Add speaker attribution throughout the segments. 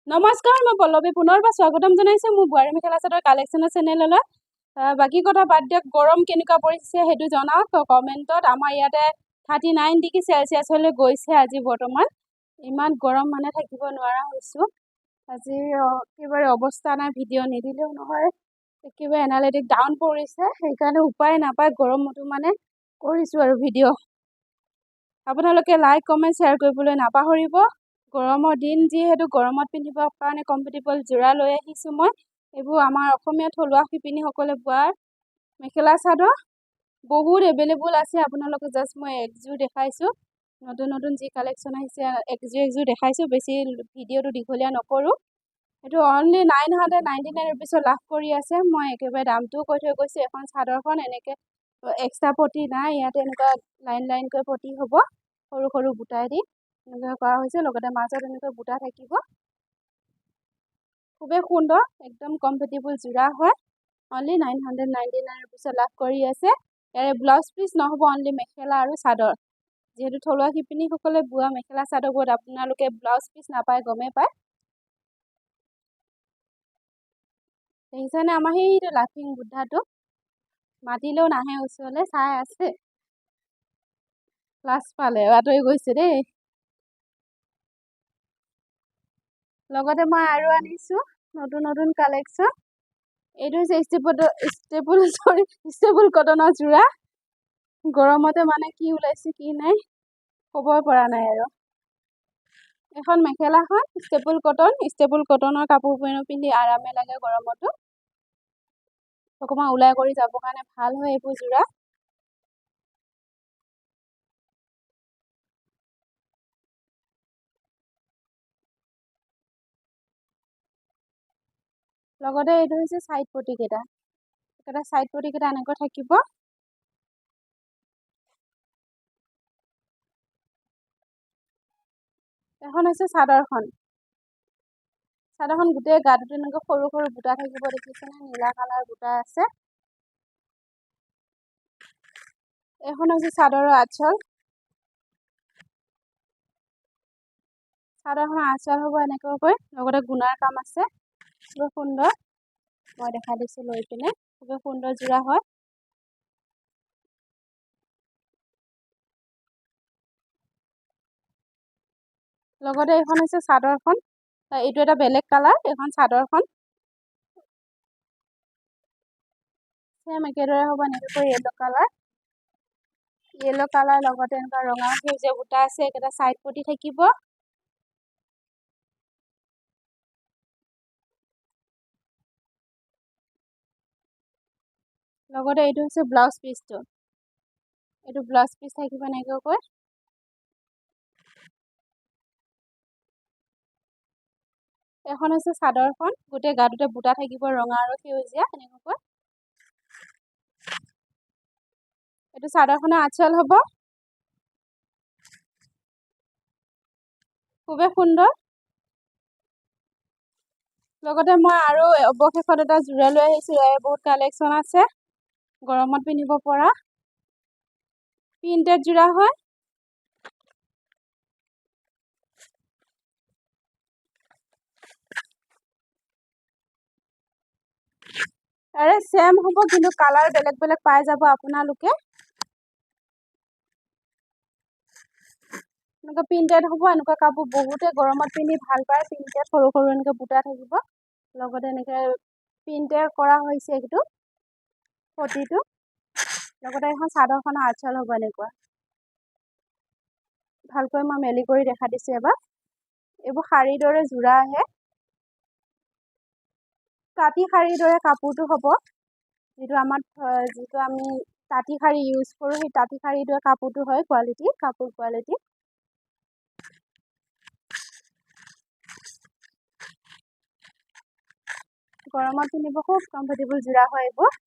Speaker 1: নমস্কাৰ, মই পল্লৱী পুনৰবাৰ স্বাগতম জনাইছোঁ মোৰ বোৱাৰী মেখেলা চাদৰ কালেকশ্যনৰ চেনেললৈ। বাকী কথা বাদ দিয়ক, গৰম কেনেকুৱা পৰিছে সেইটো জনাওক কমেণ্টত। আমাৰ ইয়াতে 39 ডিগ্ৰী চেলচিয়াছলৈ গৈছে আজি বৰ্তমান। ইমান গৰম মানে থাকিব নোৱাৰা হৈছোঁ। আজি একেবাৰে অৱস্থা নাই, ভিডিঅ' নিদিলেও নহয়, একেবাৰে এনালিটিক ডাউন পৰিছে। সেইকাৰণে উপায় নাপায় গৰমতো মানে কৰিছোঁ আৰু ভিডিঅ'। আপোনালোকে লাইক কমেণ্ট শ্বেয়াৰ কৰিবলৈ নাপাহৰিব। গৰমৰ দিন যিহেতু গৰমত পিন্ধিবৰ কাৰণে কমফৰ্টেবল যোৰা লৈ আহিছোঁ মই। এইবোৰ আমাৰ অসমীয়া থলুৱা শিপিনীসকলে বোৱা মেখেলা চাদৰ বহুত এভেইলেবল আছে। আপোনালোকে জাষ্ট মই একযোৰ দেখাইছোঁ, নতুন নতুন যি কালেকশ্যন আহিছে একযোৰ দেখাইছোঁ। বেছি ভিডিঅ'টো দীঘলীয়া নকৰোঁ। এইটো অনলি 999 ৰুপিছত লাভ কৰি আছে। মই একেবাৰে দামটোও কৈ থৈ গৈছোঁ। এখন চাদৰখন এনেকৈ এক্সট্ৰা পটি নাই, ইয়াতে এনেকুৱা লাইন লাইনকৈ পটি হ'ব, সৰু সৰু বুটাই দি এনেকৈ কৰা হৈছে। লগতে মাজত এনেকৈ বুটা থাকিব। খুবেই সুন্দৰ, একদম কমফৰ্টেবল যোৰা হয়। অনলি 999 ৰুপিছত লাভ কৰি আছে। ইয়াৰে ব্লাউজ পিচ নহ'ব, অনলি মেখেলা আৰু চাদৰ। যিহেতু থলুৱা শিপিনীসকলে বোৱা মেখেলা চাদৰবোৰত আপোনালোকে ব্লাউজ পিচ নাপায়, গমেই পায়। দেখিছেনে আমাৰ সেইটো লাফিং বুদ্ধাটো মাতিলেও নাহে ওচৰলৈ, চাই আছে। লাজ পালে, আঁতৰি গৈছে দেই। লগতে মই আৰু আনিছোঁ নতুন নতুন কালেকশ্যন। এইটো হৈছে ষ্টেপুল কটনৰ যোৰা। গৰমতে মানে কি ওলাইছে কি নাই ক'বই পৰা নাই আৰু। এখন মেখেলাখন ষ্টেপুল কটনৰ কাপোৰ পিন্ধি আৰামে লাগে গৰমতো। অকণমান ওলাই কৰি যাবৰ কাৰণে ভাল হয় এইবোৰ যোৰা। লগতে এইটো হৈছে চাইড পটিকেইটা, চাইড পটিকেইটা এনেকৈ থাকিব। এখন হৈছে চাদৰখন গোটেই গাটোত এনেকৈ সৰু সৰু বুটা থাকিব, দেখিছেনে? নীলা কালাৰ বুটা আছে। এখন হৈছে চাদৰৰ আঁচল। চাদৰখনৰ আঁচল হ'ব এনেকুৱাকৈ, লগতে গুণাৰ কাম আছে। খুবেই সুন্দৰ, মই দেখা দিছোঁ লৈ পিনে। খুবেই সুন্দৰ যোৰা হয়। লগতে এইখন হৈছে চাদৰখন, এইটো এটা বেলেগ কালাৰ। এইখন চাদৰখন চেম একেদৰে হ'ব, এনেকৈ য়েল্ল' কালাৰ লগতে এনেকুৱা ৰঙা সেউজীয়া বুটা আছে। এইকেইটা চাইড পটি থাকিব। লগতে এইটো হৈছে ব্লাউজ পিচটো, এইটো ব্লাউজ পিচ থাকিব এনেকুৱাকৈ। এখন হৈছে চাদৰখন, গোটেই গাটোতে বুটা থাকিব, ৰঙা আৰু সেউজীয়া এনেকুৱাকৈ। এইটো চাদৰখনৰ আঁচল হ'ব। খুবেই সুন্দৰ। লগতে মই আৰু অৱশেষত এটা যোৰা লৈ আহিছোঁ। ইয়াৰে বহুত কালেকশ্যন আছে গৰমত পিন্ধিব পৰা। প্ৰিণ্টেড যোৰা হয়। আৰে চেম হ'ব, কিন্তু কালাৰ বেলেগ বেলেগ পাই যাব আপোনালোকে। এনেকুৱা প্ৰিণ্টেড হ'ব। এনেকুৱা কাপোৰ বহুতে গৰমত পিন্ধি ভাল পায়। প্ৰিণ্টেড সৰু সৰু এনেকৈ বুটা থাকিব, লগতে এনেকৈ প্ৰিণ্টেড কৰা হৈছে এইটো পটিটো। লগতে এখন চাদৰখনৰ আঁচল হ'ব এনেকুৱা। ভালকৈ মই মেলি কৰি দেখা দিছোঁ এবাৰ। এইবোৰ শাৰীৰ দৰে যোৰা আহে, তাঁতী শাৰীৰ দৰে কাপোৰটো হ'ব। যিটো আমি তাঁতী শাৰী ইউজ কৰোঁ, সেই তাঁতী শাৰীৰ দৰে কাপোৰটো হয় কাপোৰ কোৱালিটি। গৰমত পিন্ধিব খুব কমফৰ্টেবল যোৰা হয় এইবোৰ।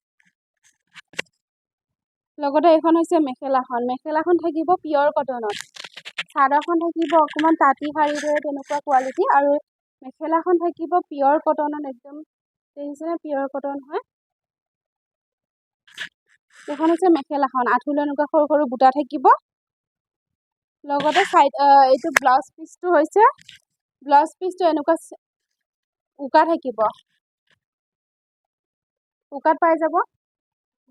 Speaker 1: লগতে এইখন হৈছে মেখেলাখন থাকিব পিয়ৰ কটনত। চাদৰখন থাকিব অকণমান তাঁতী শাৰীৰ দৰে তেনেকুৱা কোৱালিটি, আৰু মেখেলাখন থাকিব পিয়ৰ কটনত। একদম দেখিছেনে, পিয়ৰ কটন হয়। এইখন হৈছে মেখেলাখন, আঁঠুলৈ এনেকুৱা সৰু সৰু বুটা থাকিব। লগতে এইটো ব্লাউজ পিচটো এনেকুৱা উকা থাকিব, উকাত পাই যাব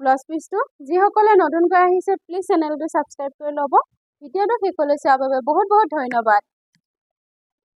Speaker 1: ব্লাউজ পিচটো। যিসকলে নতুনকৈ আহিছে প্লিজ চেনেলটো ছাবস্ক্ৰাইব কৰি ল'ব। ভিডিঅ'টো শেষলৈ চোৱাৰ বাবে বহুত বহুত ধন্যবাদ।